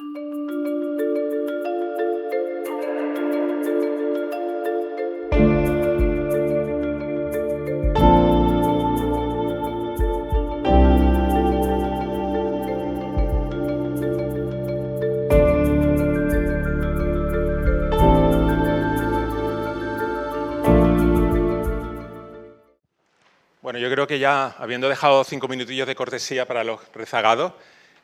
Bueno, yo creo que ya, habiendo dejado 5 minutillos de cortesía para los rezagados,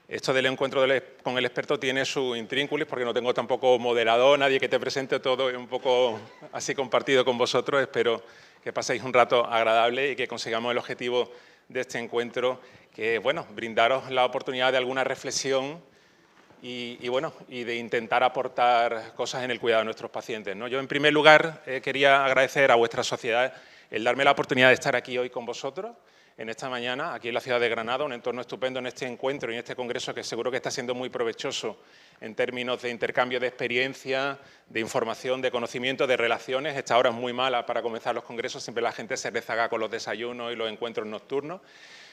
esto del encuentro con el experto tiene su intrínculis, porque no tengo tampoco moderador, nadie que te presente todo, un poco así compartido con vosotros. Espero que paséis un rato agradable y que consigamos el objetivo de este encuentro, que bueno, brindaros la oportunidad de alguna reflexión y de intentar aportar cosas en el cuidado de nuestros pacientes, ¿no? Yo, en primer lugar, quería agradecer a vuestra sociedad el darme la oportunidad de estar aquí hoy con vosotros, en esta mañana, aquí en la ciudad de Granada, un entorno estupendo en este encuentro y en este congreso que seguro que está siendo muy provechoso en términos de intercambio de experiencia, de información, de conocimiento, de relaciones. Esta hora es muy mala para comenzar los congresos, siempre la gente se rezaga con los desayunos y los encuentros nocturnos.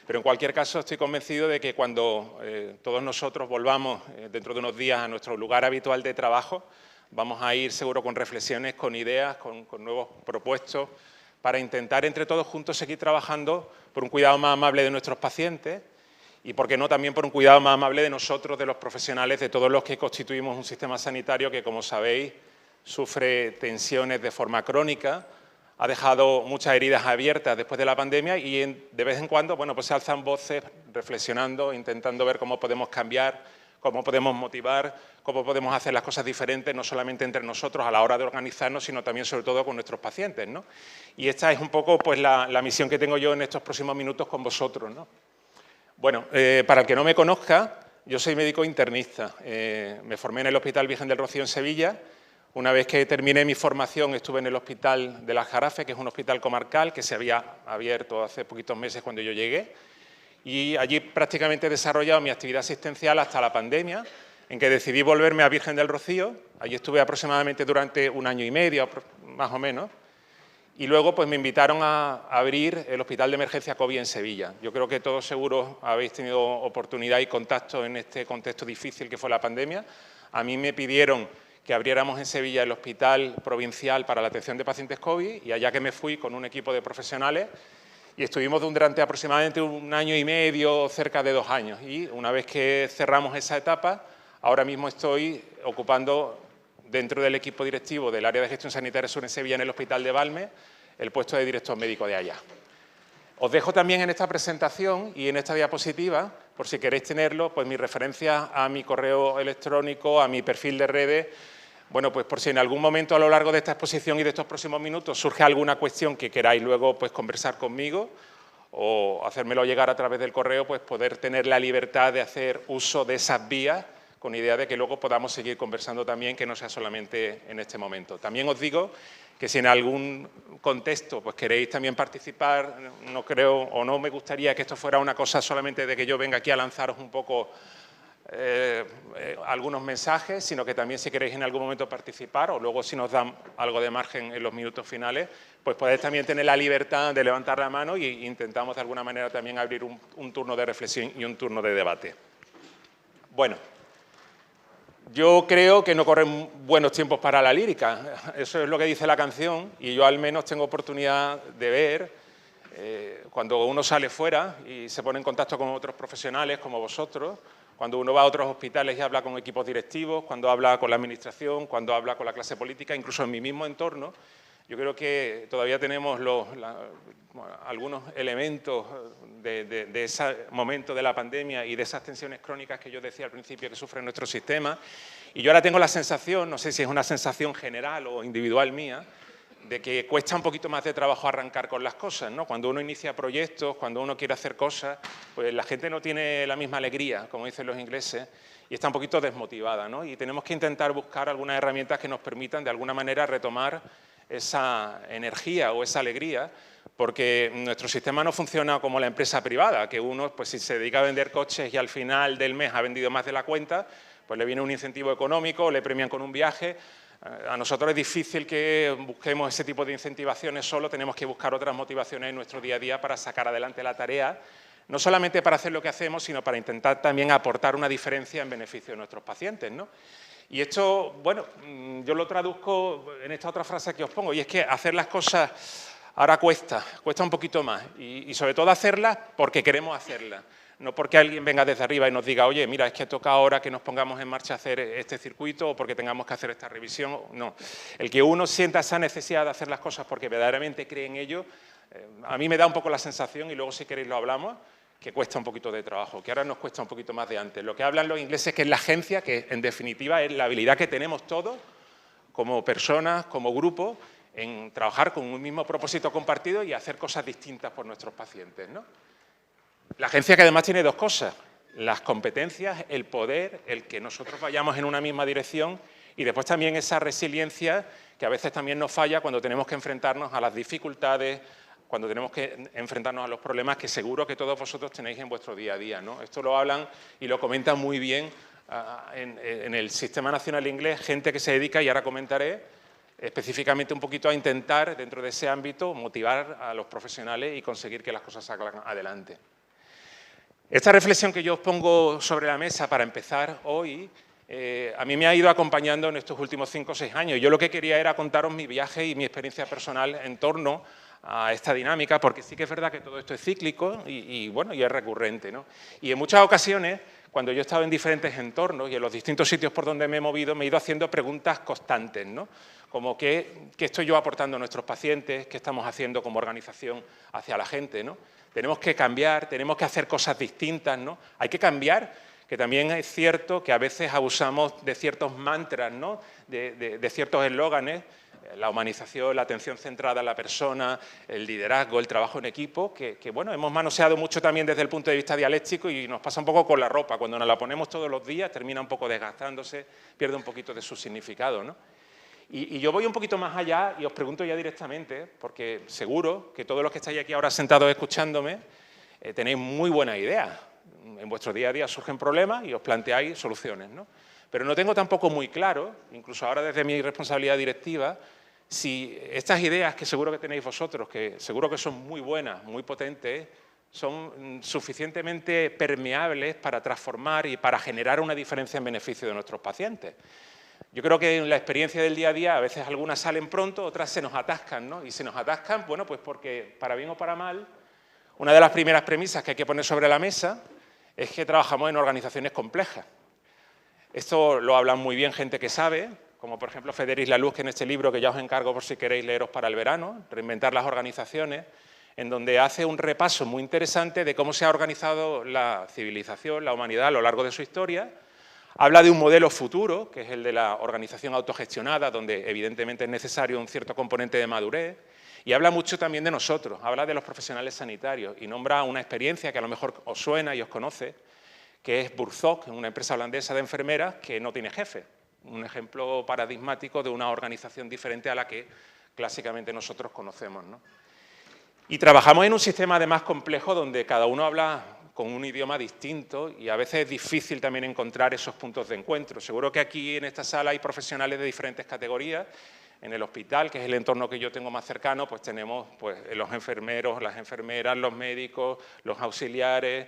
Pero en cualquier caso estoy convencido de que cuando todos nosotros volvamos dentro de unos días a nuestro lugar habitual de trabajo, vamos a ir seguro con reflexiones, con ideas, con nuevos propuestos, para intentar entre todos juntos seguir trabajando por un cuidado más amable de nuestros pacientes y, por qué no, también por un cuidado más amable de nosotros, de los profesionales, de todos los que constituimos un sistema sanitario que, como sabéis, sufre tensiones de forma crónica, ha dejado muchas heridas abiertas después de la pandemia y de vez en cuando pues se alzan voces reflexionando, intentando ver cómo podemos cambiar, cómo podemos motivar, cómo podemos hacer las cosas diferentes, no solamente entre nosotros a la hora de organizarnos, sino también, sobre todo, con nuestros pacientes, ¿no? Y esta es un poco pues, la misión que tengo yo en estos próximos minutos con vosotros, ¿no? Bueno, para el que no me conozca, yo soy médico internista. Me formé en el Hospital Virgen del Rocío en Sevilla. Una vez que terminé mi formación, estuve en el Hospital del Aljarafe, que es un hospital comarcal que se había abierto hace poquitos meses cuando yo llegué. Y allí prácticamente he desarrollado mi actividad asistencial hasta la pandemia, en que decidí volverme a Virgen del Rocío. Allí estuve aproximadamente durante 1 año y medio, más o menos, y luego pues me invitaron a abrir el Hospital de Emergencia COVID en Sevilla. Yo creo que todos seguro habéis tenido oportunidad y contacto en este contexto difícil que fue la pandemia. A mí me pidieron que abriéramos en Sevilla el Hospital Provincial para la atención de pacientes COVID, y allá que me fui con un equipo de profesionales, y estuvimos durante aproximadamente 1 año y medio, cerca de 2 años. Y una vez que cerramos esa etapa, ahora mismo estoy ocupando, dentro del equipo directivo del área de gestión sanitaria sur en Sevilla, en el Hospital de Valme, el puesto de director médico de allá. Os dejo también en esta presentación y en esta diapositiva, por si queréis tenerlo, pues mis referencias a mi correo electrónico, a mi perfil de redes. Bueno, pues por si en algún momento a lo largo de esta exposición y de estos próximos minutos surge alguna cuestión que queráis luego pues conversar conmigo o hacérmelo llegar a través del correo, pues poder tener la libertad de hacer uso de esas vías con idea de que luego podamos seguir conversando también, que no sea solamente en este momento. También os digo que si en algún contexto pues queréis también participar, no creo o no me gustaría que esto fuera una cosa solamente de que yo venga aquí a lanzaros un poco algunos mensajes, sino que también, si queréis en algún momento participar, o luego si nos dan algo de margen en los minutos finales, pues podéis también tener la libertad de levantar la mano e intentamos de alguna manera también abrir un turno de reflexión y un turno de debate. Bueno, yo creo que no corren buenos tiempos para la lírica, eso es lo que dice la canción, y yo al menos tengo oportunidad de ver cuando uno sale fuera y se pone en contacto con otros profesionales como vosotros, cuando uno va a otros hospitales y habla con equipos directivos, cuando habla con la administración, cuando habla con la clase política, incluso en mi mismo entorno, yo creo que todavía tenemos algunos elementos de ese momento de la pandemia y de esas tensiones crónicas que yo decía al principio que sufre nuestro sistema. Y yo ahora tengo la sensación, no sé si es una sensación general o individual mía, de que cuesta un poquito más de trabajo arrancar con las cosas, ¿no? Cuando uno inicia proyectos, cuando uno quiere hacer cosas, pues la gente no tiene la misma alegría, como dicen los ingleses, y está un poquito desmotivada, ¿no? Y tenemos que intentar buscar algunas herramientas que nos permitan de alguna manera retomar esa energía o esa alegría, porque nuestro sistema no funciona como la empresa privada, que uno, pues si se dedica a vender coches y al final del mes ha vendido más de la cuenta, pues le viene un incentivo económico, le premian con un viaje. A nosotros es difícil que busquemos ese tipo de incentivaciones solo, tenemos que buscar otras motivaciones en nuestro día a día para sacar adelante la tarea, No solamente para hacer lo que hacemos, sino para intentar también aportar una diferencia en beneficio de nuestros pacientes, ¿no? Y esto, bueno, yo lo traduzco en esta otra frase que os pongo, y es que hacer las cosas ahora cuesta un poquito más, y sobre todo hacerlas porque queremos hacerlas. No porque alguien venga desde arriba y nos diga, oye, mira, es que toca ahora que nos pongamos en marcha a hacer este circuito o porque tengamos que hacer esta revisión. No. El que uno sienta esa necesidad de hacer las cosas porque verdaderamente cree en ello, a mí me da un poco la sensación, y luego si queréis lo hablamos, que cuesta un poquito de trabajo, que ahora nos cuesta un poquito más de antes. Lo que hablan los ingleses que es la agencia, que en definitiva es la habilidad que tenemos todos, como personas, como grupo, en trabajar con un mismo propósito compartido y hacer cosas distintas por nuestros pacientes, ¿no? La agencia que además tiene dos cosas, las competencias, el poder, el que nosotros vayamos en una misma dirección y después también esa resiliencia que a veces también nos falla cuando tenemos que enfrentarnos a las dificultades, cuando tenemos que enfrentarnos a los problemas que seguro que todos vosotros tenéis en vuestro día a día, ¿no? Esto lo hablan y lo comentan muy bien en el Sistema Nacional Inglés, gente que se dedica, y ahora comentaré, específicamente un poquito a intentar, dentro de ese ámbito, motivar a los profesionales y conseguir que las cosas salgan adelante. Esta reflexión que yo os pongo sobre la mesa para empezar hoy, a mí me ha ido acompañando en estos últimos 5 o 6 años. Yo lo que quería era contaros mi viaje y mi experiencia personal en torno a esta dinámica, porque sí que es verdad que todo esto es cíclico y bueno, y es recurrente, ¿no? Y en muchas ocasiones, cuando yo he estado en diferentes entornos y en los distintos sitios por donde me he movido, me he ido haciendo preguntas constantes, ¿no? Como ¿qué estoy yo aportando a nuestros pacientes? ¿Qué estamos haciendo como organización hacia la gente, ¿no? Tenemos que cambiar, tenemos que hacer cosas distintas, ¿no? Hay que cambiar, que también es cierto que a veces abusamos de ciertos mantras, ¿no? De ciertos eslóganes, la humanización, la atención centrada en la persona, el liderazgo, el trabajo en equipo, que bueno, hemos manoseado mucho también desde el punto de vista dialéctico y nos pasa un poco con la ropa. Cuando nos la ponemos todos los días termina un poco desgastándose, pierde un poquito de su significado, ¿no? Y yo voy un poquito más allá y os pregunto ya directamente, porque seguro que todos los que estáis aquí ahora sentados escuchándome tenéis muy buenas ideas. En vuestro día a día surgen problemas y os planteáis soluciones, ¿no? Pero no tengo tampoco muy claro, incluso ahora desde mi responsabilidad directiva, si estas ideas que seguro que tenéis vosotros, que seguro que son muy buenas, muy potentes, son suficientemente permeables para transformar y para generar una diferencia en beneficio de nuestros pacientes. Yo creo que en la experiencia del día a día a veces algunas salen pronto, otras se nos atascan, ¿no? Y se nos atascan, bueno, pues porque para bien o para mal, una de las primeras premisas que hay que poner sobre la mesa es que trabajamos en organizaciones complejas. Esto lo hablan muy bien gente que sabe, como por ejemplo Federic Laloux, que en este libro que ya os encargo por si queréis leeros para el verano, Reinventar las organizaciones, en donde hace un repaso muy interesante de cómo se ha organizado la civilización, la humanidad a lo largo de su historia. Habla de un modelo futuro, que es el de la organización autogestionada, donde evidentemente es necesario un cierto componente de madurez, y habla mucho también de nosotros, habla de los profesionales sanitarios y nombra una experiencia que a lo mejor os suena y os conoce, que es Buurtzorg, una empresa holandesa de enfermeras que no tiene jefe, un ejemplo paradigmático de una organización diferente a la que clásicamente nosotros conocemos, ¿no? Y trabajamos en un sistema además complejo donde cada uno habla con un idioma distinto y a veces es difícil también encontrar esos puntos de encuentro. Seguro que aquí en esta sala hay profesionales de diferentes categorías. En el hospital, que es el entorno que yo tengo más cercano, pues tenemos pues, los enfermeros, las enfermeras, los médicos, los auxiliares,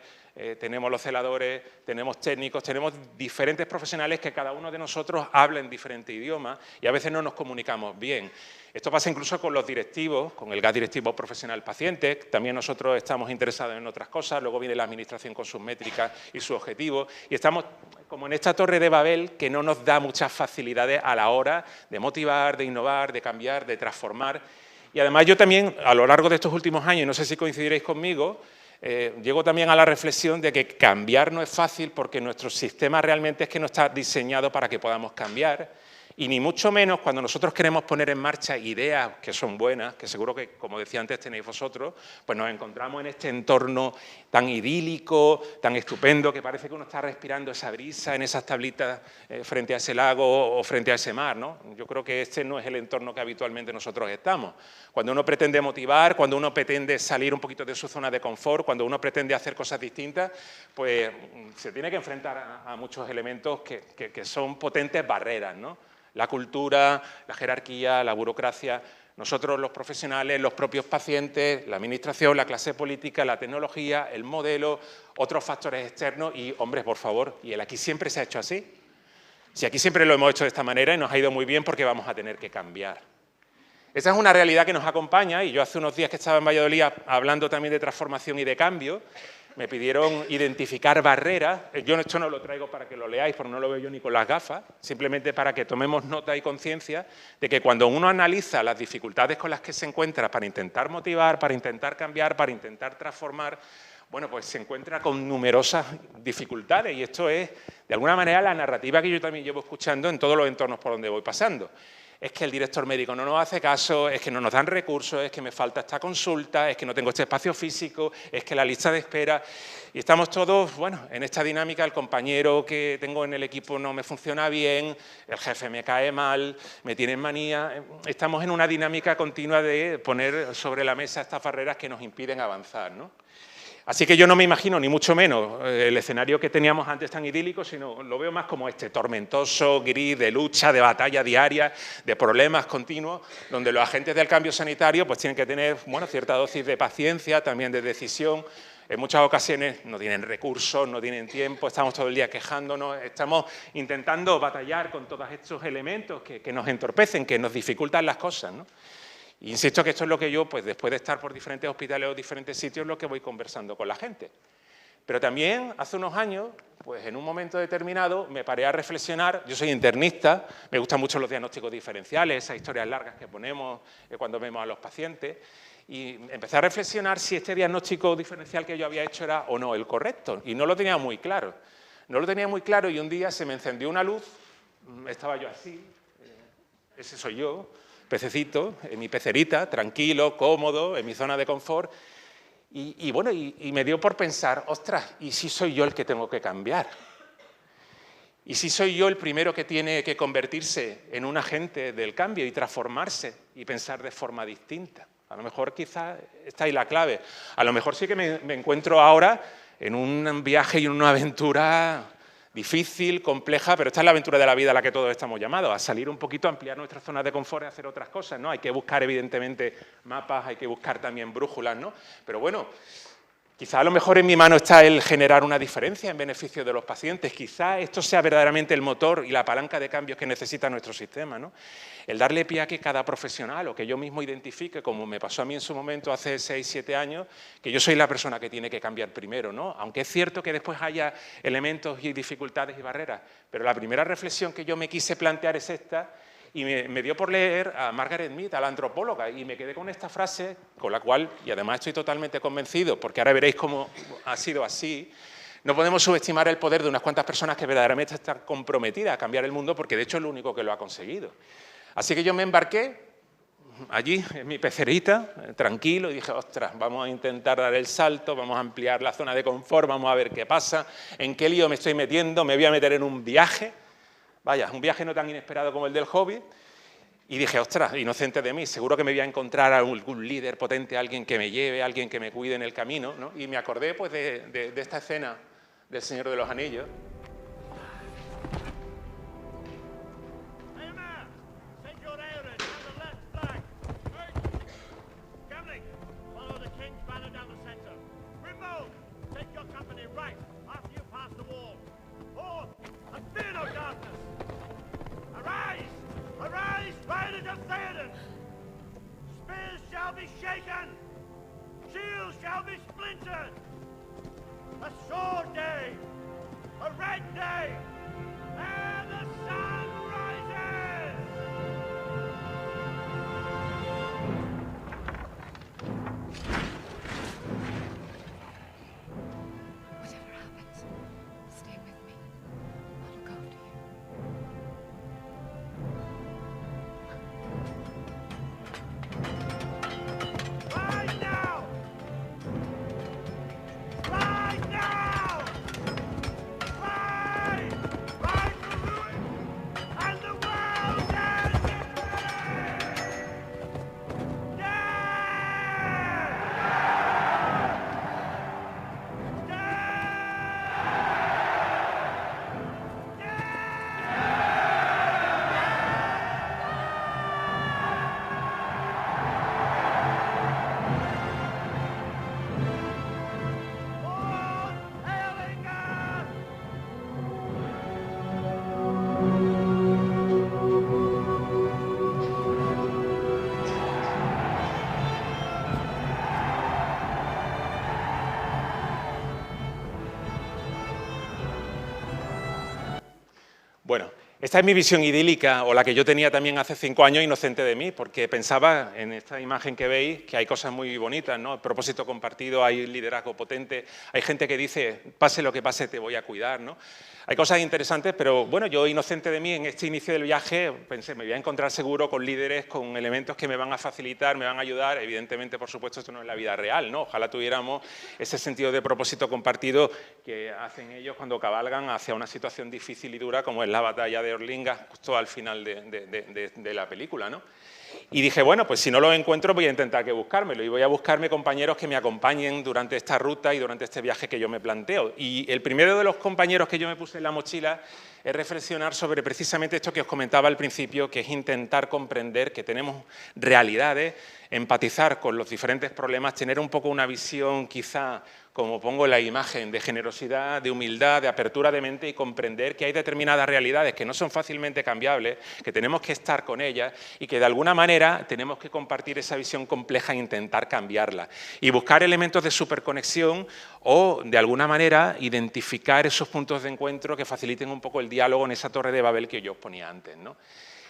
tenemos los celadores, tenemos técnicos, tenemos diferentes profesionales que cada uno de nosotros habla en diferente idioma y a veces no nos comunicamos bien. Esto pasa incluso con los directivos, con el GAT directivo profesional paciente, también nosotros estamos interesados en otras cosas, luego viene la administración con sus métricas y sus objetivos, y estamos como en esta torre de Babel que no nos da muchas facilidades a la hora de motivar, de innovar, de cambiar, de transformar. Y además yo también, a lo largo de estos últimos años, no sé si coincidiréis conmigo, llego también a la reflexión de que cambiar no es fácil porque nuestro sistema realmente es que no está diseñado para que podamos cambiar. Y ni mucho menos cuando nosotros queremos poner en marcha ideas que son buenas, que seguro que, como decía antes, tenéis vosotros, pues nos encontramos en este entorno tan idílico, tan estupendo, que parece que uno está respirando esa brisa en esas tablitas frente a ese lago o frente a ese mar, ¿no? Yo creo que este no es el entorno que habitualmente nosotros estamos. Cuando uno pretende motivar, cuando uno pretende salir un poquito de su zona de confort, cuando uno pretende hacer cosas distintas, pues se tiene que enfrentar a muchos elementos que son potentes barreras, ¿no? La cultura, la jerarquía, la burocracia. Nosotros, los profesionales, los propios pacientes, la administración, la clase política, la tecnología, el modelo, otros factores externos y, hombre, por favor, ¿y el aquí siempre se ha hecho así? Si aquí siempre lo hemos hecho de esta manera y nos ha ido muy bien, porque vamos a tener que cambiar. Esa es una realidad que nos acompaña y yo hace unos días que estaba en Valladolid hablando también de transformación y de cambio, me pidieron identificar barreras. Yo esto no lo traigo para que lo leáis, porque no lo veo yo ni con las gafas, simplemente para que tomemos nota y conciencia de que cuando uno analiza las dificultades con las que se encuentra para intentar motivar, para intentar cambiar, para intentar transformar, bueno, pues se encuentra con numerosas dificultades y esto es, de alguna manera, la narrativa que yo también llevo escuchando en todos los entornos por donde voy pasando. Es que el director médico no nos hace caso, es que no nos dan recursos, es que me falta esta consulta, es que no tengo este espacio físico, es que la lista de espera... Y estamos todos, bueno, en esta dinámica, el compañero que tengo en el equipo no me funciona bien, el jefe me cae mal, me tiene manía... Estamos en una dinámica continua de poner sobre la mesa estas barreras que nos impiden avanzar, ¿no? Así que yo no me imagino, ni mucho menos, el escenario que teníamos antes tan idílico, sino lo veo más como este, tormentoso, gris, de lucha, de batalla diaria, de problemas continuos, donde los agentes del cambio sanitario pues tienen que tener, bueno, cierta dosis de paciencia, también de decisión. En muchas ocasiones no tienen recursos, no tienen tiempo, estamos todo el día quejándonos, estamos intentando batallar con todos estos elementos que nos entorpecen, que nos dificultan las cosas, ¿no? Insisto que esto es lo que yo, pues después de estar por diferentes hospitales o diferentes sitios, lo que voy conversando con la gente. Pero también, hace unos años, pues en un momento determinado, me paré a reflexionar. Yo soy internista, me gustan mucho los diagnósticos diferenciales, esas historias largas que ponemos cuando vemos a los pacientes, y empecé a reflexionar si este diagnóstico diferencial que yo había hecho era o no el correcto, y no lo tenía muy claro. No lo tenía muy claro y un día se me encendió una luz, estaba yo así, ese soy yo, pececito, en mi pecerita, tranquilo, cómodo, en mi zona de confort, y bueno, me dio por pensar, ostras, ¿y si soy yo el que tengo que cambiar? ¿Y si soy yo el primero que tiene que convertirse en un agente del cambio y transformarse y pensar de forma distinta? A lo mejor quizás está ahí la clave. A lo mejor sí que me encuentro ahora en un viaje y en una aventura difícil, compleja, pero esta es la aventura de la vida a la que todos estamos llamados, a salir un poquito, a ampliar nuestras zonas de confort y a hacer otras cosas, ¿no? Hay que buscar, evidentemente, mapas, hay que buscar también brújulas, ¿no? Pero bueno, quizá a lo mejor en mi mano está el generar una diferencia en beneficio de los pacientes, quizá esto sea verdaderamente el motor y la palanca de cambios que necesita nuestro sistema, ¿no? El darle pie a que cada profesional o que yo mismo identifique, como me pasó a mí en su momento hace 6, 7 años, que yo soy la persona que tiene que cambiar primero, ¿no? Aunque es cierto que después haya elementos y dificultades y barreras, pero la primera reflexión que yo me quise plantear es esta, y me dio por leer a Margaret Mead, a la antropóloga, y me quedé con esta frase, con la cual, y además estoy totalmente convencido, porque ahora veréis cómo ha sido así. No podemos subestimar el poder de unas cuantas personas que verdaderamente están comprometidas a cambiar el mundo, porque de hecho es lo único que lo ha conseguido. Así que yo me embarqué allí, en mi pecerita, tranquilo, y dije, ostras, vamos a intentar dar el salto, vamos a ampliar la zona de confort, vamos a ver qué pasa, en qué lío me estoy metiendo, me voy a meter en un viaje, vaya, un viaje no tan inesperado como el del Hobbit, y dije, ostras, inocente de mí, seguro que me voy a encontrar a algún líder potente, alguien que me lleve, alguien que me cuide en el camino, ¿no? Y me acordé pues de esta escena del Señor de los Anillos. Shields shall be splintered. A sword day, a red day, and the sun rises. Whatever happens, stay with me. I'll look after you. Right now! Right now! Right! Bueno, esta es mi visión idílica, o la que yo tenía también hace 5 años, inocente de mí, porque pensaba en esta imagen que veis que hay cosas muy bonitas, ¿no? Propósito compartido, hay liderazgo potente, hay gente que dice, pase lo que pase, te voy a cuidar, ¿no? Hay cosas interesantes, pero bueno, yo inocente de mí en este inicio del viaje pensé, me voy a encontrar seguro con líderes, con elementos que me van a facilitar, me van a ayudar. Evidentemente, por supuesto, esto no es la vida real, ¿no? Ojalá tuviéramos ese sentido de propósito compartido que hacen ellos cuando cabalgan hacia una situación difícil y dura como es la batalla de Orlinga, justo al final de la película, ¿no? Y dije, bueno, pues si no lo encuentro voy a intentar que buscármelo y voy a buscarme compañeros que me acompañen durante esta ruta y durante este viaje que yo me planteo. Y el primero de los compañeros que yo me puse en la mochila es reflexionar sobre precisamente esto que os comentaba al principio, que es intentar comprender que tenemos realidades, empatizar con los diferentes problemas, tener un poco una visión quizá, como pongo en la imagen, de generosidad, de humildad, de apertura de mente y comprender que hay determinadas realidades que no son fácilmente cambiables, que tenemos que estar con ellas y que de alguna manera tenemos que compartir esa visión compleja e intentar cambiarla. Y buscar elementos de superconexión o, de alguna manera, identificar esos puntos de encuentro que faciliten un poco el diálogo en esa torre de Babel que yo os ponía antes, ¿no?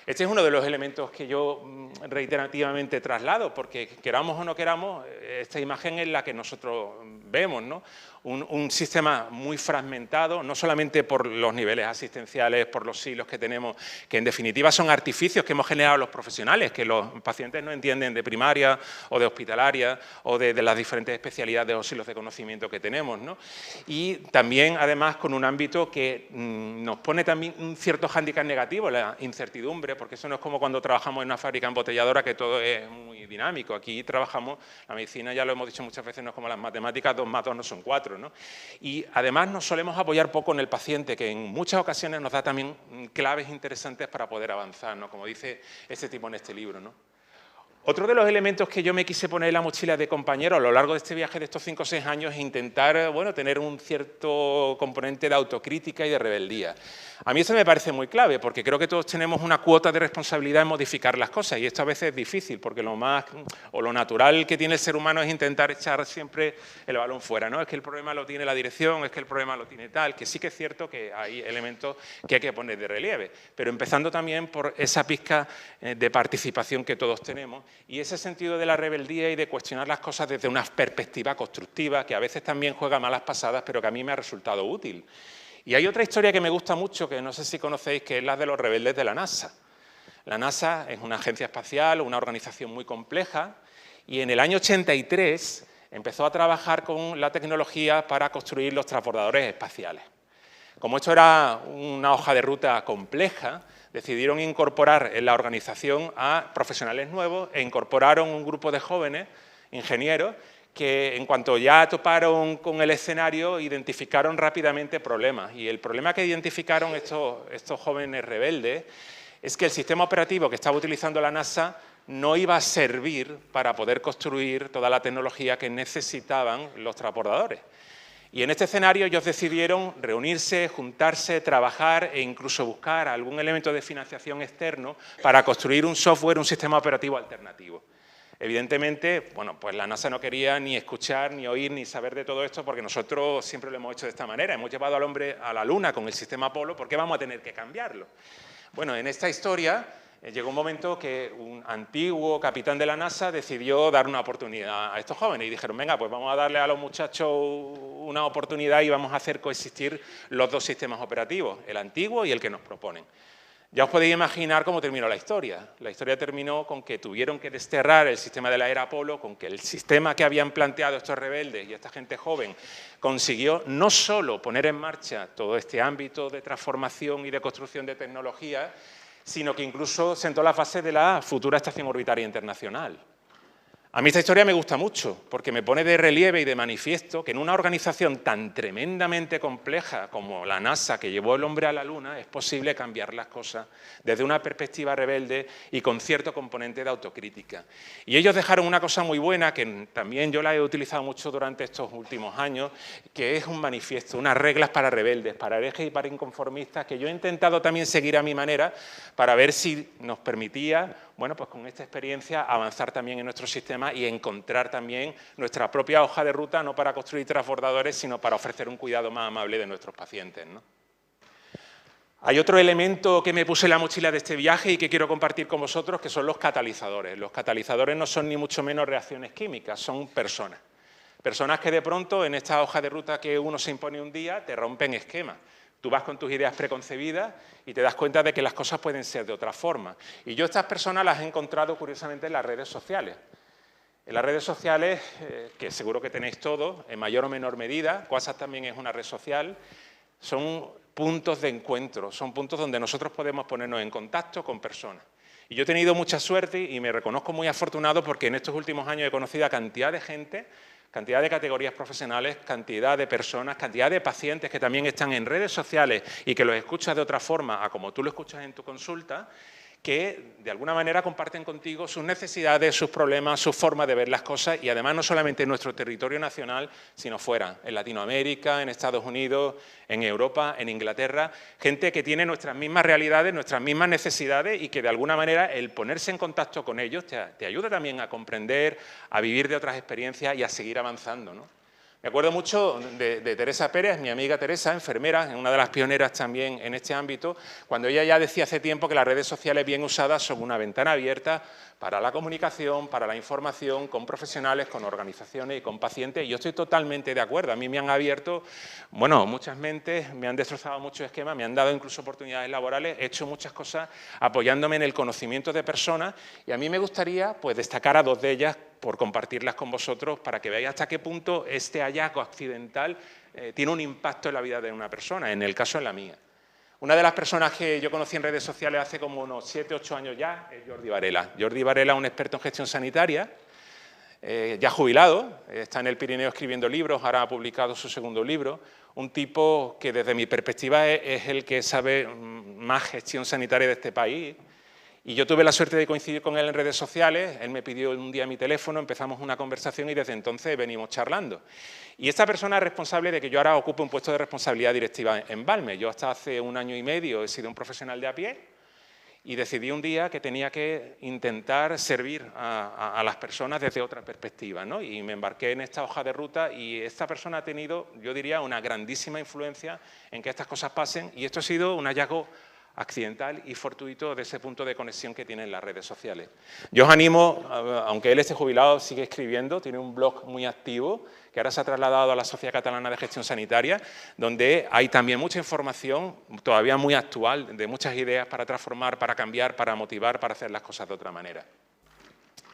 Este es uno de los elementos que yo reiterativamente traslado, porque queramos o no queramos, esta imagen es la que nosotros vemos, ¿no? Un sistema muy fragmentado, no solamente por los niveles asistenciales, por los silos que tenemos, que en definitiva son artificios que hemos generado los profesionales, que los pacientes no entienden de primaria o de hospitalaria o de las diferentes especialidades o silos de conocimiento que tenemos, ¿no? Y también, además, con un ámbito que nos pone también un cierto hándicap negativo, la incertidumbre, porque eso no es como cuando trabajamos en una fábrica embotelladora que todo es muy dinámico. Aquí trabajamos, la medicina, ya lo hemos dicho muchas veces, no es como las matemáticas, 2 más 2 no son 4, ¿no? Y además nos solemos apoyar poco en el paciente, que en muchas ocasiones nos da también claves interesantes para poder avanzar, ¿no? Como dice este tipo en este libro, ¿no? Otro de los elementos que yo me quise poner en la mochila de compañero a lo largo de este viaje de estos 5 o 6 años es intentar, bueno, tener un cierto componente de autocrítica y de rebeldía. A mí eso me parece muy clave, porque creo que todos tenemos una cuota de responsabilidad en modificar las cosas, y esto a veces es difícil, porque lo más o lo natural que tiene el ser humano es intentar echar siempre el balón fuera, ¿no? Es que el problema lo tiene la dirección, es que el problema lo tiene tal, que sí que es cierto que hay elementos que hay que poner de relieve, pero empezando también por esa pizca de participación que todos tenemos, y ese sentido de la rebeldía y de cuestionar las cosas desde una perspectiva constructiva, que a veces también juega malas pasadas, pero que a mí me ha resultado útil. Y hay otra historia que me gusta mucho, que no sé si conocéis, que es la de los rebeldes de la NASA. La NASA es una agencia espacial, una organización muy compleja, y en el año 83 empezó a trabajar con la tecnología para construir los transbordadores espaciales. Como esto era una hoja de ruta compleja, decidieron incorporar en la organización a profesionales nuevos e incorporaron un grupo de jóvenes, ingenieros, que en cuanto ya toparon con el escenario, identificaron rápidamente problemas. Y el problema que identificaron estos jóvenes rebeldes es que el sistema operativo que estaba utilizando la NASA no iba a servir para poder construir toda la tecnología que necesitaban los transbordadores. Y en este escenario ellos decidieron reunirse, juntarse, trabajar e incluso buscar algún elemento de financiación externo para construir un software, un sistema operativo alternativo. Evidentemente, bueno, pues la NASA no quería ni escuchar, ni oír, ni saber de todo esto, porque nosotros siempre lo hemos hecho de esta manera. Hemos llevado al hombre a la Luna con el sistema Apolo, ¿por qué vamos a tener que cambiarlo? Bueno, en esta historia llegó un momento que un antiguo capitán de la NASA decidió dar una oportunidad a estos jóvenes y dijeron, venga, pues vamos a darle a los muchachos una oportunidad y vamos a hacer coexistir los dos sistemas operativos, el antiguo y el que nos proponen. Ya os podéis imaginar cómo terminó la historia. La historia terminó con que tuvieron que desterrar el sistema de la era Apolo, con que el sistema que habían planteado estos rebeldes y esta gente joven consiguió no solo poner en marcha todo este ámbito de transformación y de construcción de tecnología, sino que incluso sentó la base de la futura Estación Orbitaria Internacional. A mí esta historia me gusta mucho, porque me pone de relieve y de manifiesto que en una organización tan tremendamente compleja como la NASA, que llevó el hombre a la Luna, es posible cambiar las cosas desde una perspectiva rebelde y con cierto componente de autocrítica. Y ellos dejaron una cosa muy buena, que también yo la he utilizado mucho durante estos últimos años, que es un manifiesto, unas reglas para rebeldes, para herejes y para inconformistas, que yo he intentado también seguir a mi manera para ver si nos permitía, bueno, pues con esta experiencia avanzar también en nuestro sistema y encontrar también nuestra propia hoja de ruta, no para construir transbordadores, sino para ofrecer un cuidado más amable de nuestros pacientes, ¿no? Hay otro elemento que me puse en la mochila de este viaje y que quiero compartir con vosotros, que son los catalizadores. Los catalizadores no son ni mucho menos reacciones químicas, son personas. Personas que de pronto, en esta hoja de ruta que uno se impone un día, te rompen esquemas. Tú vas con tus ideas preconcebidas y te das cuenta de que las cosas pueden ser de otra forma. Y yo estas personas las he encontrado, curiosamente, en las redes sociales. En las redes sociales, que seguro que tenéis todos, en mayor o menor medida, WhatsApp también es una red social, son puntos de encuentro, son puntos donde nosotros podemos ponernos en contacto con personas. Y yo he tenido mucha suerte y me reconozco muy afortunado porque en estos últimos años he conocido a cantidad de gente, cantidad de categorías profesionales, cantidad de personas, cantidad de pacientes que también están en redes sociales y que los escuchas de otra forma a como tú lo escuchas en tu consulta, que de alguna manera comparten contigo sus necesidades, sus problemas, su forma de ver las cosas y además no solamente en nuestro territorio nacional, sino fuera, en Latinoamérica, en Estados Unidos, en Europa, en Inglaterra, gente que tiene nuestras mismas realidades, nuestras mismas necesidades y que de alguna manera el ponerse en contacto con ellos te ayuda también a comprender, a vivir de otras experiencias y a seguir avanzando, ¿no? Me acuerdo mucho de Teresa Pérez, mi amiga Teresa, enfermera, una de las pioneras también en este ámbito, cuando ella ya decía hace tiempo que las redes sociales bien usadas son una ventana abierta para la comunicación, para la información, con profesionales, con organizaciones y con pacientes. Y yo estoy totalmente de acuerdo. A mí me han abierto, bueno, muchas mentes, me han destrozado muchos esquemas, me han dado incluso oportunidades laborales, he hecho muchas cosas apoyándome en el conocimiento de personas y a mí me gustaría pues, destacar a dos de ellas por compartirlas con vosotros para que veáis hasta qué punto este hallazgo accidental tiene un impacto en la vida de una persona, en el caso en la mía. Una de las personas que yo conocí en redes sociales hace como unos 7 o 8 años ya es Jordi Varela. Jordi Varela es un experto en gestión sanitaria, ya jubilado, está en el Pirineo escribiendo libros, ahora ha publicado su segundo libro, un tipo que desde mi perspectiva es el que sabe más gestión sanitaria de este país. Y yo tuve la suerte de coincidir con él en redes sociales, él me pidió un día mi teléfono, empezamos una conversación y desde entonces venimos charlando. Y esta persona es responsable de que yo ahora ocupe un puesto de responsabilidad directiva en Balme. Yo hasta hace 1 año y medio he sido un profesional de a pie y decidí un día que tenía que intentar servir a las personas desde otra perspectiva, ¿no? Y me embarqué en esta hoja de ruta y esta persona ha tenido, yo diría, una grandísima influencia en que estas cosas pasen y esto ha sido un hallazgo accidental y fortuito de ese punto de conexión que tienen las redes sociales. Yo os animo, aunque él esté jubilado, sigue escribiendo, tiene un blog muy activo que ahora se ha trasladado a la Sociedad Catalana de Gestión Sanitaria, donde hay también mucha información, todavía muy actual, de muchas ideas para transformar, para cambiar, para motivar, para hacer las cosas de otra manera.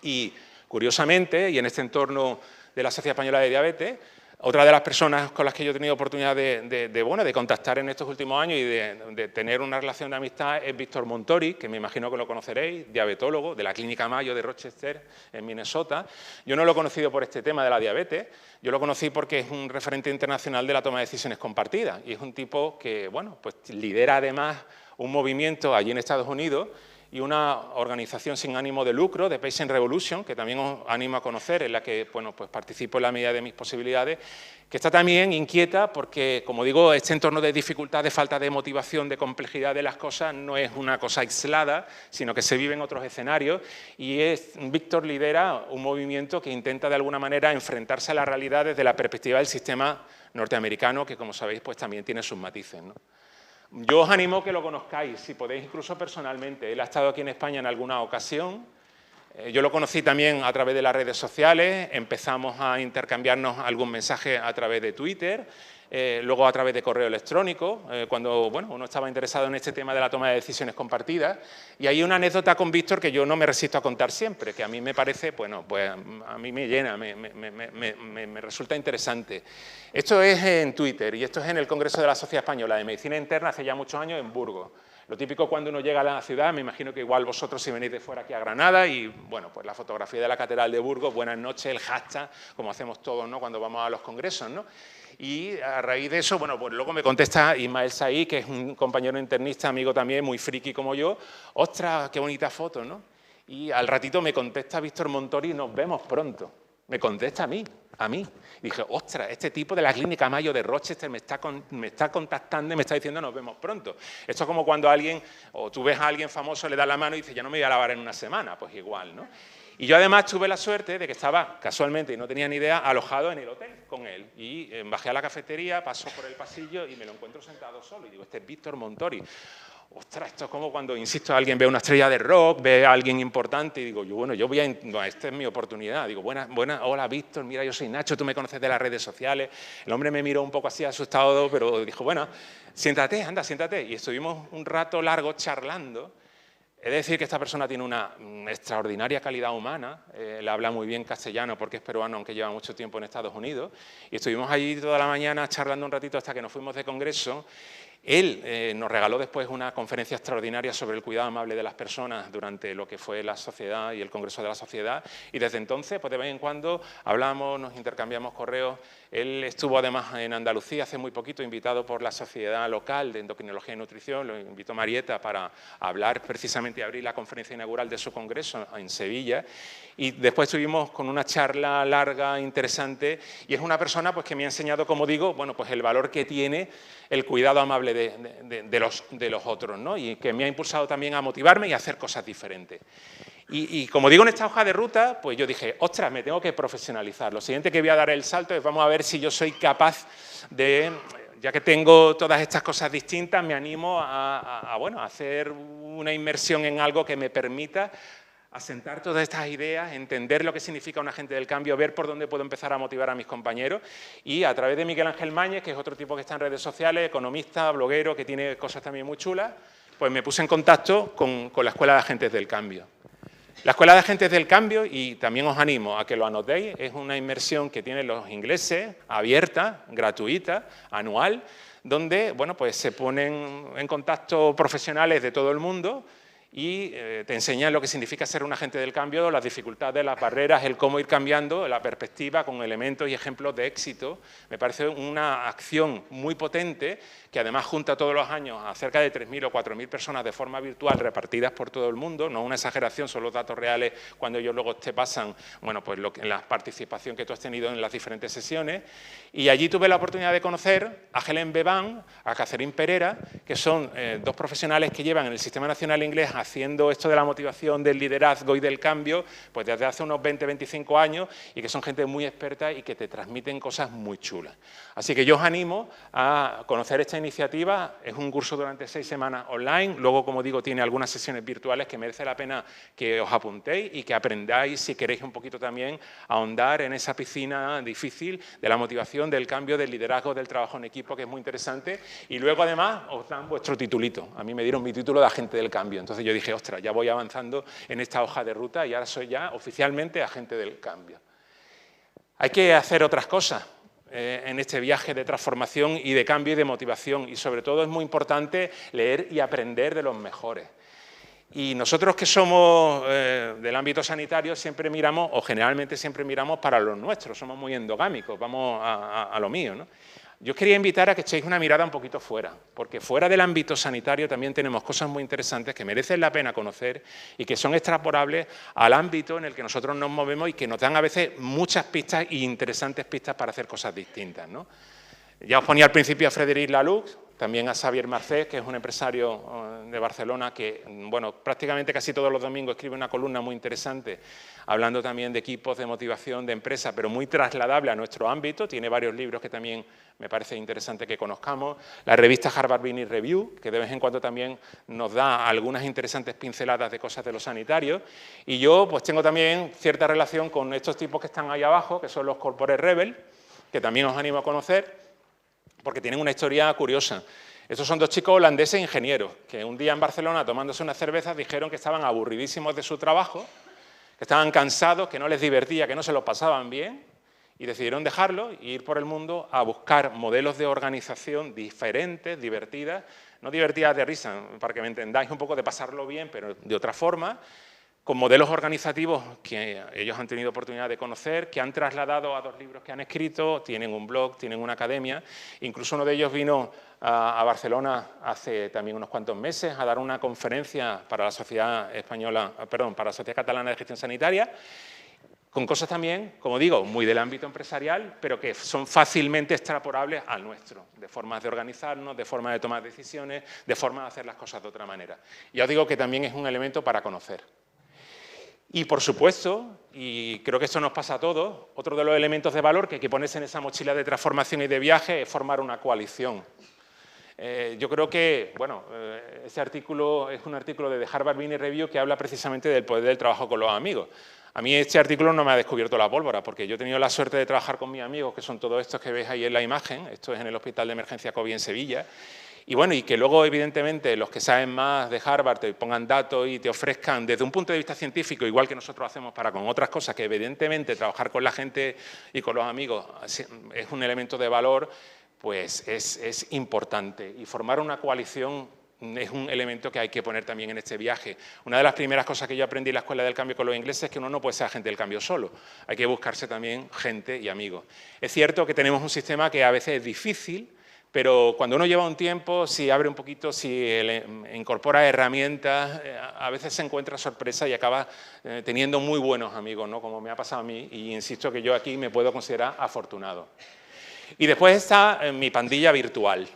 Y, curiosamente, y en este entorno de la Sociedad Española de Diabetes, otra de las personas con las que yo he tenido oportunidad de contactar en estos últimos años y de tener una relación de amistad es Víctor Montori, que me imagino que lo conoceréis, diabetólogo de la Clínica Mayo de Rochester, en Minnesota. Yo no lo he conocido por este tema de la diabetes, yo lo conocí porque es un referente internacional de la toma de decisiones compartidas y es un tipo que, bueno, pues lidera además un movimiento allí en Estados Unidos y una organización sin ánimo de lucro, de Patient Revolution, que también os animo a conocer, en la que bueno, pues participo en la medida de mis posibilidades, que está también inquieta porque, como digo, este entorno de dificultad, de falta de motivación, de complejidad de las cosas, no es una cosa aislada, sino que se vive en otros escenarios y Víctor lidera un movimiento que intenta de alguna manera enfrentarse a la realidad desde la perspectiva del sistema norteamericano, que como sabéis pues también tiene sus matices, ¿no? Yo os animo a que lo conozcáis, si podéis incluso personalmente. Él ha estado aquí en España en alguna ocasión. Yo lo conocí también a través de las redes sociales, empezamos a intercambiarnos algún mensaje a través de Twitter, luego a través de correo electrónico, cuando bueno, uno estaba interesado en este tema de la toma de decisiones compartidas. Y hay una anécdota con Víctor que yo no me resisto a contar siempre, que a mí me parece, bueno, pues a mí me llena, me resulta interesante. Esto es en Twitter y esto es en el Congreso de la Sociedad Española de Medicina Interna hace ya muchos años en Burgos. Lo típico cuando uno llega a la ciudad, me imagino que igual vosotros si venís de fuera aquí a Granada y, bueno, pues la fotografía de la Catedral de Burgos, buenas noches, el hashtag, como hacemos todos, ¿no?, cuando vamos a los congresos, ¿no? Y a raíz de eso, bueno, pues luego me contesta Ismael Saí, que es un compañero internista, amigo también, muy friki como yo, ¡ostras, qué bonita foto!, ¿no? Y al ratito me contesta Víctor Montori, nos vemos pronto. Me contesta a mí. Y dije, ostras, este tipo de la Clínica Mayo de Rochester me está contactando y me está diciendo nos vemos pronto. Esto es como cuando alguien, o tú ves a alguien famoso, le das la mano y dice, ya no me voy a lavar en una semana, pues igual, ¿no? Y yo además tuve la suerte de que estaba, casualmente, y no tenía ni idea, alojado en el hotel con él. Y bajé a la cafetería, paso por el pasillo y me lo encuentro sentado solo. Y digo, este es Víctor Montori. Ostras, esto es como cuando, insisto, alguien ve una estrella de rock, ve a alguien importante y digo, bueno, yo voy a... No, esta es mi oportunidad. Digo, buena, hola Víctor, mira, yo soy Nacho, tú me conoces de las redes sociales. El hombre me miró un poco así asustado, pero dijo, bueno, siéntate, anda, siéntate. Y estuvimos un rato largo charlando. He de decir que esta persona tiene una extraordinaria calidad humana, le habla muy bien castellano porque es peruano, aunque lleva mucho tiempo en Estados Unidos, y estuvimos allí toda la mañana charlando un ratito hasta que nos fuimos de congreso. Él nos regaló después una conferencia extraordinaria sobre el cuidado amable de las personas durante lo que fue la sociedad y el Congreso de la Sociedad, y desde entonces, pues de vez en cuando hablamos, nos intercambiamos correos. Él estuvo además en Andalucía hace muy poquito, invitado por la Sociedad Local de Endocrinología y Nutrición, lo invitó Marieta para hablar precisamente y abrir la conferencia inaugural de su congreso en Sevilla, y después estuvimos con una charla larga, interesante, y es una persona pues, que me ha enseñado, como digo, bueno, pues el valor que tiene el cuidado amable de los otros, ¿no? Y que me ha impulsado también a motivarme y a hacer cosas diferentes. Y como digo en esta hoja de ruta, pues yo dije, ostras, me tengo que profesionalizar. Lo siguiente que voy a dar el salto es vamos a ver si yo soy capaz de, ya que tengo todas estas cosas distintas, me animo a hacer una inmersión en algo que me permita asentar todas estas ideas, entender lo que significa un agente del cambio, ver por dónde puedo empezar a motivar a mis compañeros, y a través de Miguel Ángel Mañez, que es otro tipo que está en redes sociales, economista, bloguero, que tiene cosas también muy chulas, pues me puse en contacto con la Escuela de Agentes del Cambio. La Escuela de Agentes del Cambio, y también os animo a que lo anotéis, es una inmersión que tienen los ingleses, abierta, gratuita, anual, donde bueno, pues se ponen en contacto profesionales de todo el mundo y te enseñan lo que significa ser un agente del cambio, las dificultades, las barreras, el cómo ir cambiando la perspectiva con elementos y ejemplos de éxito. Me parece una acción muy potente que además junta todos los años a cerca de 3.000 o 4.000 personas de forma virtual repartidas por todo el mundo. No es una exageración, son los datos reales cuando ellos luego te pasan, bueno, pues en la participación que tú has tenido en las diferentes sesiones. Y allí tuve la oportunidad de conocer a Helen Bevan, a Catherine Pereira, que son dos profesionales que llevan en el Sistema Nacional Inglés haciendo esto de la motivación, del liderazgo y del cambio, pues desde hace unos 20-25 años, y que son gente muy experta y que te transmiten cosas muy chulas. Así que yo os animo a conocer esta iniciativa. Es un curso durante 6 semanas online, luego, como digo, tiene algunas sesiones virtuales que merece la pena que os apuntéis y que aprendáis, si queréis un poquito también, a ahondar en esa piscina difícil de la motivación, del cambio, del liderazgo, del trabajo en equipo, que es muy interesante. Y luego, además, os dan vuestro titulito. A mí me dieron mi título de agente del cambio. Entonces yo dije, ostras, ya voy avanzando en esta hoja de ruta y ahora soy ya oficialmente agente del cambio. Hay que hacer otras cosas en este viaje de transformación y de cambio y de motivación, y sobre todo es muy importante leer y aprender de los mejores. Y nosotros que somos del ámbito sanitario siempre miramos, o generalmente siempre miramos para los nuestros, somos muy endogámicos, vamos a lo mío, ¿no? Yo os quería invitar a que echéis una mirada un poquito fuera, porque fuera del ámbito sanitario también tenemos cosas muy interesantes que merecen la pena conocer y que son extrapolables al ámbito en el que nosotros nos movemos y que nos dan a veces muchas pistas y interesantes pistas para hacer cosas distintas, ¿no? Ya os ponía al principio a Frédéric Laloux, también a Xavier Marcés, que es un empresario de Barcelona que, bueno, prácticamente casi todos los domingos escribe una columna muy interesante, hablando también de equipos, de motivación, de empresa, pero muy trasladable a nuestro ámbito. Tiene varios libros que también me parece interesante que conozcamos. La revista Harvard Business Review, que de vez en cuando también nos da algunas interesantes pinceladas de cosas de lo sanitario. Y yo pues tengo también cierta relación con estos tipos que están ahí abajo, que son los Corporate Rebel, que también os animo a conocer, porque tienen una historia curiosa. Estos son 2 chicos holandeses ingenieros, que un día en Barcelona, tomándose unas cervezas, dijeron que estaban aburridísimos de su trabajo, que estaban cansados, que no les divertía, que no se lo pasaban bien, y decidieron dejarlo e ir por el mundo a buscar modelos de organización diferentes, divertidas, no divertidas de risa, para que me entendáis un poco, de pasarlo bien, pero de otra forma, con modelos organizativos que ellos han tenido oportunidad de conocer, que han trasladado a 2 libros que han escrito, tienen un blog, tienen una academia. Incluso uno de ellos vino a Barcelona hace también unos cuantos meses a dar una conferencia para la Sociedad para la Sociedad Catalana de Gestión Sanitaria, con cosas también, como digo, muy del ámbito empresarial, pero que son fácilmente extrapolables al nuestro, de formas de organizarnos, de formas de tomar decisiones, de formas de hacer las cosas de otra manera. Y os digo que también es un elemento para conocer. Y, por supuesto, y creo que esto nos pasa a todos, otro de los elementos de valor que hay que ponerse en esa mochila de transformación y de viaje es formar una coalición. Yo creo que, bueno, ese artículo es un artículo de The Harvard Business Review que habla precisamente del poder del trabajo con los amigos. A mí este artículo no me ha descubierto la pólvora, porque yo he tenido la suerte de trabajar con mis amigos, que son todos estos que veis ahí en la imagen, esto es en el Hospital de Emergencia COVID en Sevilla, y bueno, y que luego, evidentemente, los que saben más de Harvard te pongan datos y te ofrezcan desde un punto de vista científico, igual que nosotros hacemos para con otras cosas, que evidentemente trabajar con la gente y con los amigos es un elemento de valor, pues es importante. Y formar una coalición es un elemento que hay que poner también en este viaje. Una de las primeras cosas que yo aprendí en la Escuela del Cambio con los ingleses es que uno no puede ser agente del cambio solo, hay que buscarse también gente y amigos. Es cierto que tenemos un sistema que a veces es difícil, pero cuando uno lleva un tiempo, si abre un poquito, si incorpora herramientas, a veces se encuentra sorpresa y acaba teniendo muy buenos amigos, ¿no? Como me ha pasado a mí, y insisto que yo aquí me puedo considerar afortunado. Y después está mi pandilla virtual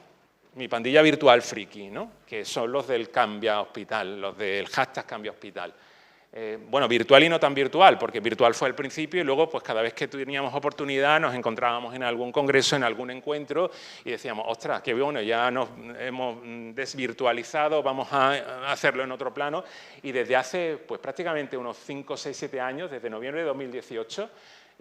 friki, ¿no? Que son los del Cambia Hospital, los del hashtag Cambia Hospital. Bueno, virtual y no tan virtual, porque virtual fue al principio y luego pues cada vez que teníamos oportunidad nos encontrábamos en algún congreso, en algún encuentro y decíamos, ostras, qué bueno, ya nos hemos desvirtualizado, vamos a hacerlo en otro plano. Y desde hace pues prácticamente unos 5, 6, 7 años, desde noviembre de 2018,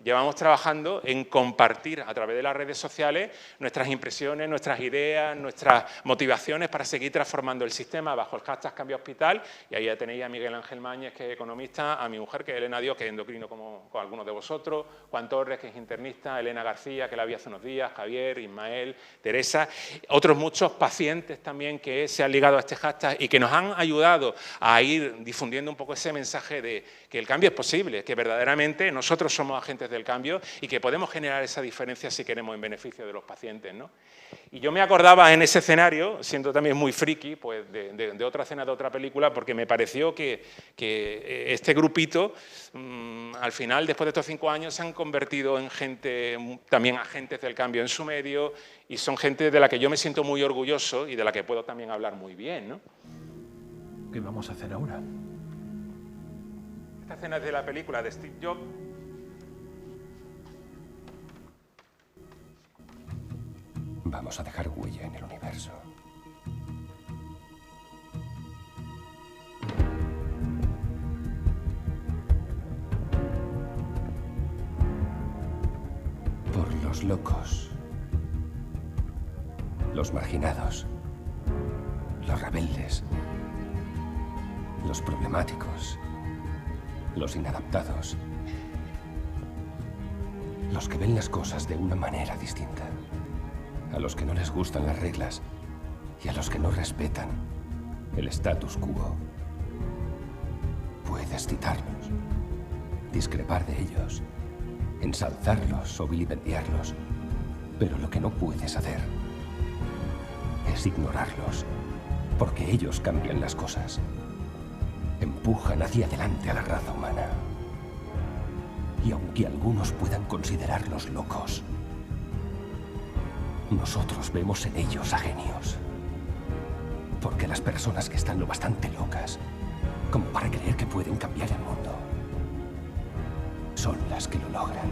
llevamos trabajando en compartir a través de las redes sociales nuestras impresiones, nuestras ideas, nuestras motivaciones para seguir transformando el sistema bajo el hashtag Cambia Hospital. Y ahí ya tenéis a Miguel Ángel Mañez, que es economista, a mi mujer, que es Elena Dios, que es endocrino como con algunos de vosotros, Juan Torres, que es internista, Elena García, que la vi hace unos días, Javier, Ismael, Teresa, otros muchos pacientes también que se han ligado a este hashtag y que nos han ayudado a ir difundiendo un poco ese mensaje de que el cambio es posible, que verdaderamente nosotros somos agentes del cambio y que podemos generar esa diferencia si queremos en beneficio de los pacientes, ¿no? Y yo me acordaba en ese escenario, siendo también muy friki, pues de otra escena de otra película, porque me pareció que este grupito, al final, después de estos 5 años, se han convertido en gente, también agentes del cambio en su medio, y son gente de la que yo me siento muy orgulloso y de la que puedo también hablar muy bien, ¿no? ¿Qué vamos a hacer ahora? Esta escena es de la película de Steve Jobs. Vamos a dejar huella en el universo. Por los locos, los marginados, los rebeldes, los problemáticos, los inadaptados, los que ven las cosas de una manera distinta. A los que no les gustan las reglas y a los que no respetan el status quo. Puedes citarlos, discrepar de ellos, ensalzarlos o vilipendiarlos, pero lo que no puedes hacer es ignorarlos, porque ellos cambian las cosas, empujan hacia adelante a la raza humana. Y aunque algunos puedan considerarlos locos, nosotros vemos en ellos a genios. Porque las personas que están lo bastante locas como para creer que pueden cambiar el mundo son las que lo logran.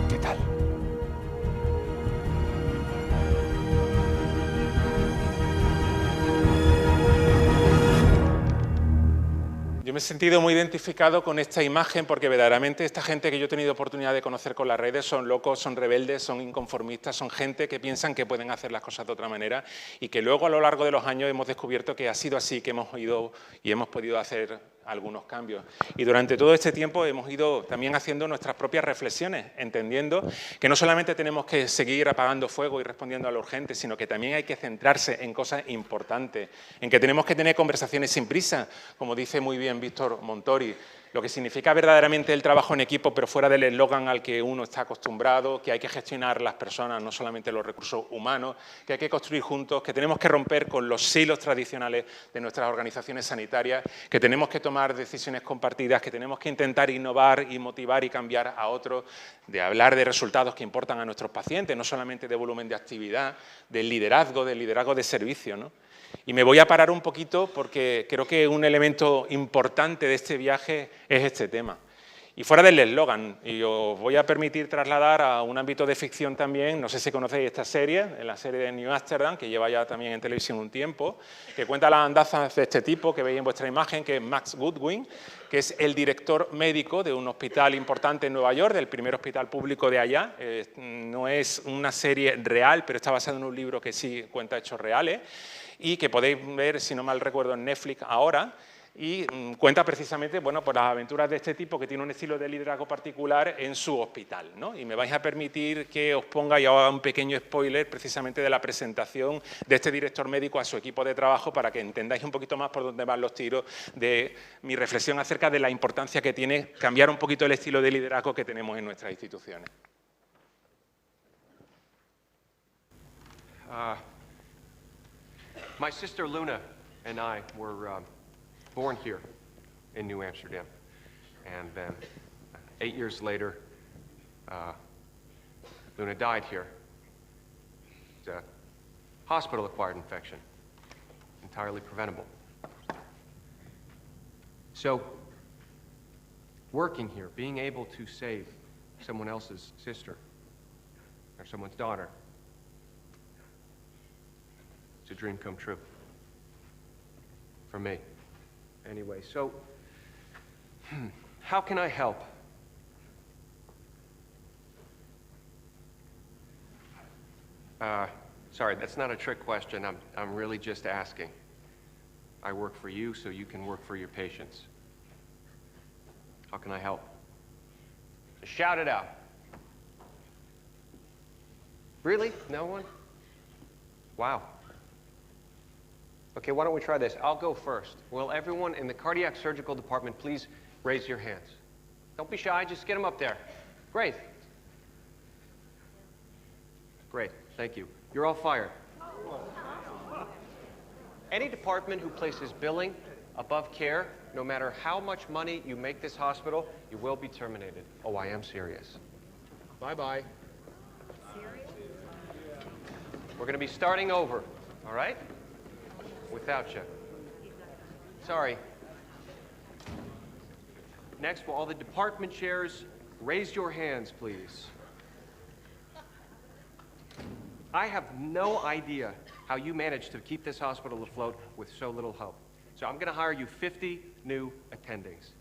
¿Qué tal? Yo me he sentido muy identificado con esta imagen porque verdaderamente esta gente que yo he tenido oportunidad de conocer con las redes son locos, son rebeldes, son inconformistas, son gente que piensan que pueden hacer las cosas de otra manera y que luego a lo largo de los años hemos descubierto que ha sido así, que hemos ido y hemos podido hacer algunos cambios. Y durante todo este tiempo hemos ido también haciendo nuestras propias reflexiones, entendiendo que no solamente tenemos que seguir apagando fuego y respondiendo a lo urgente, sino que también hay que centrarse en cosas importantes, en que tenemos que tener conversaciones sin prisa, como dice muy bien Víctor Montori, lo que significa verdaderamente el trabajo en equipo, pero fuera del eslogan al que uno está acostumbrado, que hay que gestionar las personas, no solamente los recursos humanos, que hay que construir juntos, que tenemos que romper con los silos tradicionales de nuestras organizaciones sanitarias, que tenemos que tomar decisiones compartidas, que tenemos que intentar innovar y motivar y cambiar a otros, de hablar de resultados que importan a nuestros pacientes, no solamente de volumen de actividad, del liderazgo de servicio, ¿no? Y me voy a parar un poquito porque creo que un elemento importante de este viaje es este tema. Y fuera del eslogan, y os voy a permitir trasladar a un ámbito de ficción también, no sé si conocéis esta serie, la serie de New Amsterdam, que lleva ya también en televisión un tiempo, que cuenta las andanzas de este tipo que veis en vuestra imagen, que es Max Goodwin, que es el director médico de un hospital importante en Nueva York, del primer hospital público de allá. No es una serie real, pero está basada en un libro que sí cuenta hechos reales, y que podéis ver, si no mal recuerdo, en Netflix ahora, y cuenta precisamente, bueno, por las aventuras de este tipo que tiene un estilo de liderazgo particular en su hospital, ¿no? Y me vais a permitir que os ponga y haga un pequeño spoiler precisamente de la presentación de este director médico a su equipo de trabajo para que entendáis un poquito más por dónde van los tiros de mi reflexión acerca de la importancia que tiene cambiar un poquito el estilo de liderazgo que tenemos en nuestras instituciones. My sister Luna and I were born here in New Amsterdam. And then 8 years later, Luna died here. It's a hospital-acquired infection, entirely preventable. So, working here, being able to save someone else's sister or someone's daughter, it's a dream come true. For me. Anyway, so, how can I help? Sorry, that's not a trick question. I'm really just asking. I work for you so you can work for your patients. How can I help? Just shout it out. Really? No one? Wow. Okay, why don't we try this? I'll go first. Will everyone in the cardiac surgical department please raise your hands? Don't be shy, just get them up there. Great. Great, thank you. You're all fired. Any department who places billing above care, no matter how much money you make this hospital, you will be terminated. Oh, I am serious. Bye-bye. We're going to be starting over, all right? Without you. Sorry. Next, will all the department chairs raise your hands, please? I have no idea how you managed to keep this hospital afloat with so little help. So I'm going to hire you 50 new attendings,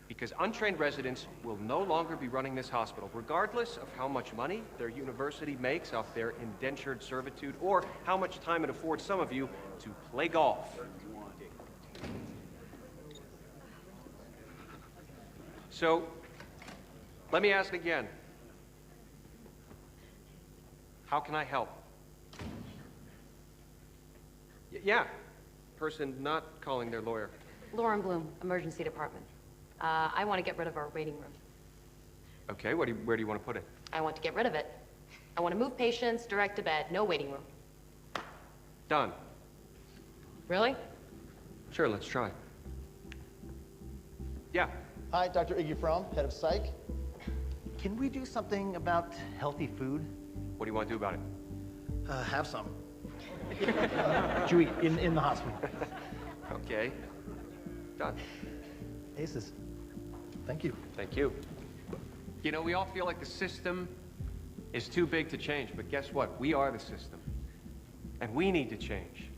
because untrained residents will no longer be running this hospital, regardless of how much money their university makes off their indentured servitude, or how much time it affords some of you to play golf. So, let me ask again. How can I help? Yeah, person not calling their lawyer. Lauren Bloom, Emergency Department. I want to get rid of our waiting room. Okay, where do you want to put it? I want to get rid of it. I want to move patients direct to bed, no waiting room. Done. Really? Sure, let's try. Yeah. Hi, Dr. Iggy Fromm, head of psych. Can we do something about healthy food? What do you want to do about it? Have some. Chewy, in the hospital. Okay. Done. Aces. Thank you. Thank you. You know, we all feel like the system is too big to change, but guess what? We are the system. And we need to change.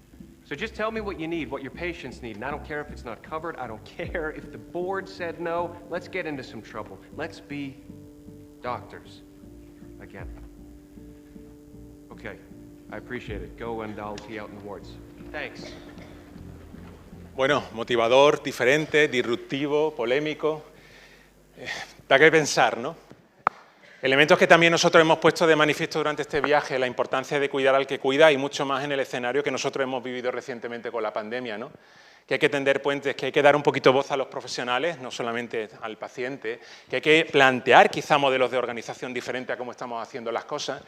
So just tell me what you need, what your patients need, and I don't care if it's not covered, I don't care if the board said no. Let's get into some trouble. Let's be doctors again. Okay, I appreciate it. Go and I'll see you out in the wards. Thanks. Bueno, motivador, diferente, disruptivo, polémico. Da que pensar, ¿no? Elementos que también nosotros hemos puesto de manifiesto durante este viaje, la importancia de cuidar al que cuida y mucho más en el escenario que nosotros hemos vivido recientemente con la pandemia, ¿no? que hay que tender puentes, que hay que dar un poquito voz a los profesionales, no solamente al paciente, que hay que plantear quizá modelos de organización diferentes a cómo estamos haciendo las cosas.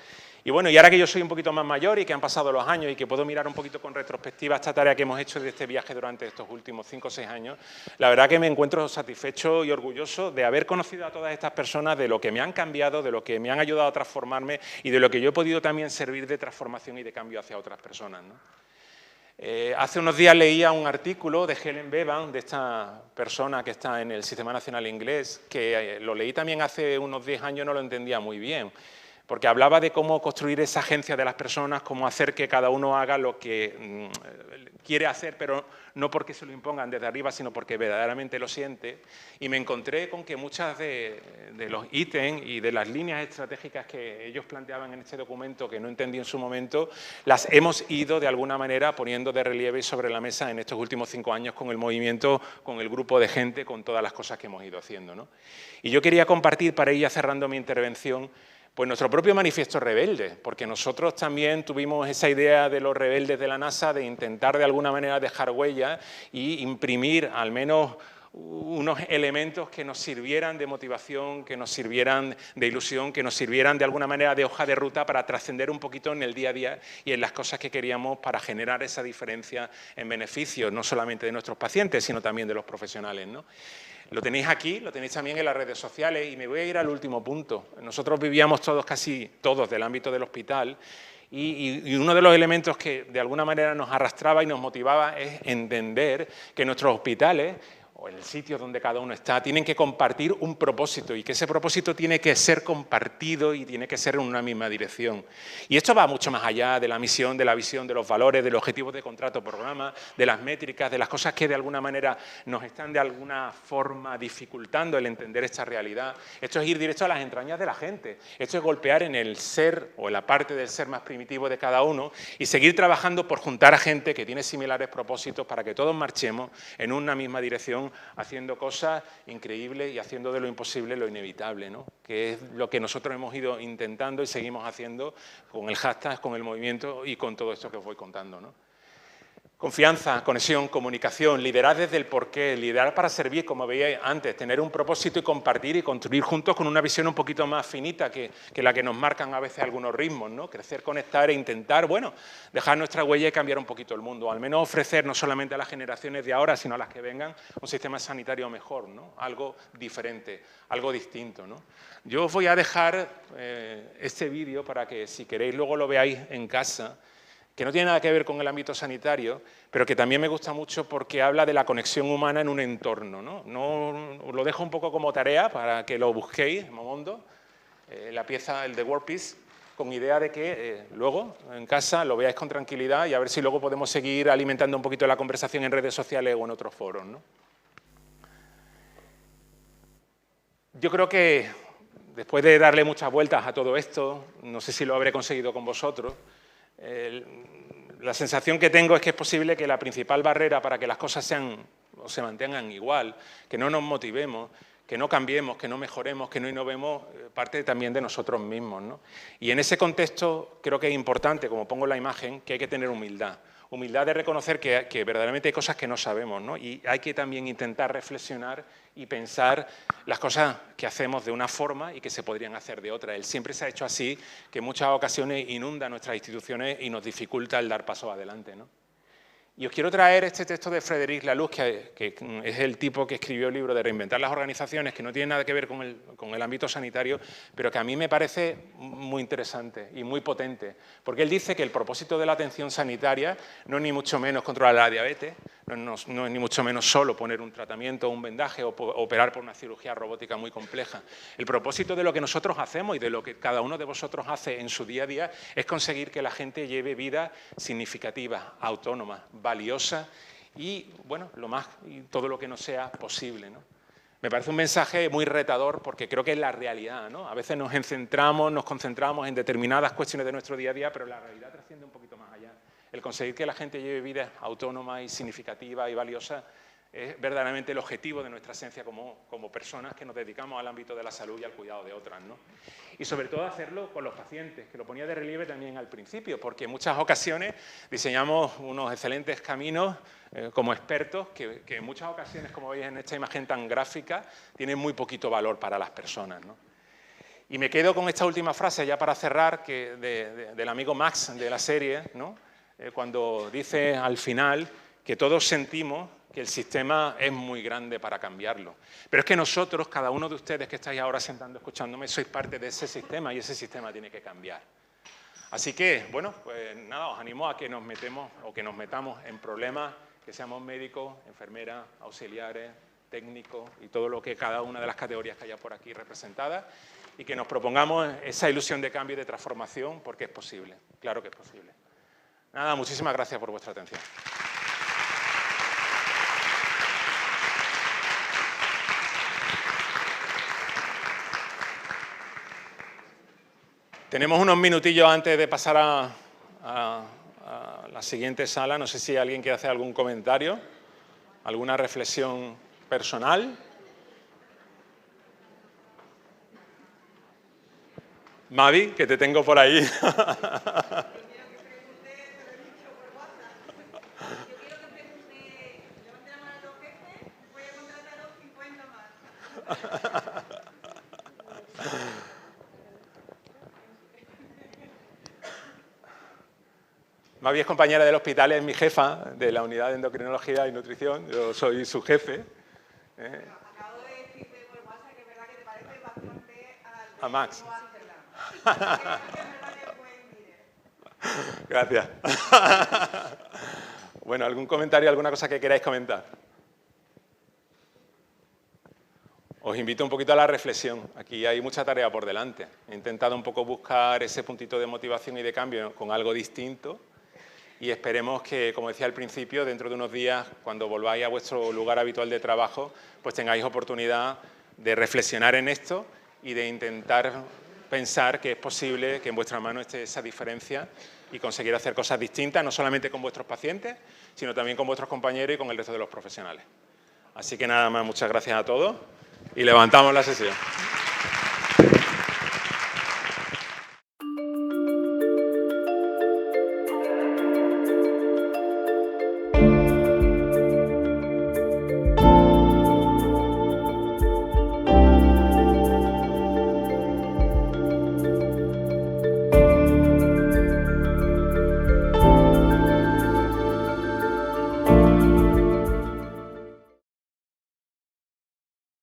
Y bueno, y ahora que yo soy un poquito más mayor y que han pasado los años y que puedo mirar un poquito con retrospectiva esta tarea que hemos hecho de este viaje durante estos últimos 5 o 6 años, la verdad que me encuentro satisfecho y orgulloso de haber conocido a todas estas personas, de lo que me han cambiado, de lo que me han ayudado a transformarme y de lo que yo he podido también servir de transformación y de cambio hacia otras personas, ¿no? Hace unos días leía un artículo de Helen Bevan, de esta persona que está en el Sistema Nacional Inglés, que lo leí también hace unos 10 años, no lo entendía muy bien, porque hablaba de cómo construir esa agencia de las personas, cómo hacer que cada uno haga lo que quiere hacer, pero no porque se lo impongan desde arriba, sino porque verdaderamente lo siente. Y me encontré con que muchas de los ítems y de las líneas estratégicas que ellos planteaban en este documento, que no entendí en su momento, las hemos ido de alguna manera poniendo de relieve sobre la mesa en estos últimos 5 años con el movimiento, con el grupo de gente, con todas las cosas que hemos ido haciendo, ¿no? Y yo quería compartir, para ir ya cerrando mi intervención, pues nuestro propio manifiesto rebelde, porque nosotros también tuvimos esa idea de los rebeldes de la NASA de intentar de alguna manera dejar huella y imprimir al menos unos elementos que nos sirvieran de motivación, que nos sirvieran de ilusión, que nos sirvieran de alguna manera de hoja de ruta para trascender un poquito en el día a día y en las cosas que queríamos para generar esa diferencia en beneficio, no solamente de nuestros pacientes, sino también de los profesionales, ¿no? Lo tenéis aquí, lo tenéis también en las redes sociales y me voy a ir al último punto. Nosotros vivíamos todos, casi todos, del ámbito del hospital y uno de los elementos que de alguna manera nos arrastraba y nos motivaba es entender que nuestros hospitales o el sitio donde cada uno está, tienen que compartir un propósito y que ese propósito tiene que ser compartido y tiene que ser en una misma dirección. Y esto va mucho más allá de la misión, de la visión, de los valores, de los objetivos de contrato programa, de las métricas, de las cosas que de alguna manera nos están de alguna forma dificultando el entender esta realidad. Esto es ir directo a las entrañas de la gente. Esto es golpear en el ser o en la parte del ser más primitivo de cada uno y seguir trabajando por juntar a gente que tiene similares propósitos para que todos marchemos en una misma dirección haciendo cosas increíbles y haciendo de lo imposible lo inevitable, ¿no? Que es lo que nosotros hemos ido intentando y seguimos haciendo con el hashtag, con el movimiento y con todo esto que os voy contando, ¿no? Confianza, conexión, comunicación, liderar desde el porqué, liderar para servir, como veíais antes, tener un propósito y compartir y construir juntos con una visión un poquito más finita que la que nos marcan a veces algunos ritmos, ¿no? Crecer, conectar e intentar, bueno, dejar nuestra huella y cambiar un poquito el mundo, al menos ofrecer no solamente a las generaciones de ahora, sino a las que vengan, un sistema sanitario mejor, ¿no? Algo diferente, algo distinto, ¿no? Yo os voy a dejar este vídeo para que, si queréis, luego lo veáis en casa, que no tiene nada que ver con el ámbito sanitario, pero que también me gusta mucho porque habla de la conexión humana en un entorno, ¿no? Os lo dejo un poco como tarea para que lo busquéis, Momondo, la pieza, el de War Peace, con idea de que luego en casa lo veáis con tranquilidad y a ver si luego podemos seguir alimentando un poquito la conversación en redes sociales o en otros foros, ¿no? Yo creo que después de darle muchas vueltas a todo esto, no sé si lo habré conseguido con vosotros, la sensación que tengo es que es posible que la principal barrera para que las cosas se mantengan igual, que no nos motivemos, que no cambiemos, que no mejoremos, que no innovemos, parte también de nosotros mismos, ¿no? Y en ese contexto creo que es importante, como pongo en la imagen, que hay que tener humildad. Humildad de reconocer que verdaderamente hay cosas que no sabemos, ¿no? Y hay que también intentar reflexionar y pensar las cosas que hacemos de una forma y que se podrían hacer de otra. Él siempre se ha hecho así, que en muchas ocasiones inunda nuestras instituciones y nos dificulta el dar pasos adelante, ¿no? Y os quiero traer este texto de Frédéric Laloux, que es el tipo que escribió el libro de Reinventar las organizaciones, que no tiene nada que ver con el ámbito sanitario, pero que a mí me parece muy interesante y muy potente, porque él dice que el propósito de la atención sanitaria no es ni mucho menos controlar la diabetes, no es ni mucho menos solo poner un tratamiento, un vendaje o operar por una cirugía robótica muy compleja. El propósito de lo que nosotros hacemos y de lo que cada uno de vosotros hace en su día a día es conseguir que la gente lleve vida significativa, autónoma, valiosa y, bueno, todo lo que no sea posible, ¿no? Me parece un mensaje muy retador porque creo que es la realidad, ¿no? A veces nos concentramos en determinadas cuestiones de nuestro día a día, pero la realidad trasciende un poquito más allá. El conseguir que la gente lleve vida autónoma y significativa y valiosa es verdaderamente el objetivo de nuestra esencia como personas que nos dedicamos al ámbito de la salud y al cuidado de otras, ¿no? Y sobre todo hacerlo con los pacientes, que lo ponía de relieve también al principio, porque en muchas ocasiones diseñamos unos excelentes caminos como expertos que en muchas ocasiones, como veis en esta imagen tan gráfica, tienen muy poquito valor para las personas, ¿no? Y me quedo con esta última frase ya para cerrar, del amigo Max de la serie, ¿no? Cuando dice al final que todos sentimos que el sistema es muy grande para cambiarlo. Pero es que nosotros, cada uno de ustedes que estáis ahora sentando escuchándome, sois parte de ese sistema y ese sistema tiene que cambiar. Así que, bueno, pues nada, os animo a que nos metamos en problemas, que seamos médicos, enfermeras, auxiliares, técnicos y todo lo que cada una de las categorías que haya por aquí representadas, y que nos propongamos esa ilusión de cambio y de transformación, porque es posible, claro que es posible. Nada, muchísimas gracias por vuestra atención. Tenemos unos minutillos antes de pasar a la siguiente sala. No sé si alguien quiere hacer algún comentario, alguna reflexión personal. Mavi, que te tengo por ahí. Mavi es compañera del hospital, es mi jefa de la unidad de endocrinología y nutrición. Yo soy su jefe. Acabo de decirte por WhatsApp que es verdad que te parece bastante a Max. Amsterdam. Gracias. Bueno, ¿algún comentario, alguna cosa que queráis comentar? Os invito un poquito a la reflexión. Aquí hay mucha tarea por delante. He intentado un poco buscar ese puntito de motivación y de cambio con algo distinto y esperemos que, como decía al principio, dentro de unos días, cuando volváis a vuestro lugar habitual de trabajo, pues tengáis oportunidad de reflexionar en esto y de intentar pensar que es posible que en vuestra mano esté esa diferencia y conseguir hacer cosas distintas, no solamente con vuestros pacientes, sino también con vuestros compañeros y con el resto de los profesionales. Así que nada más, muchas gracias a todos y levantamos la sesión.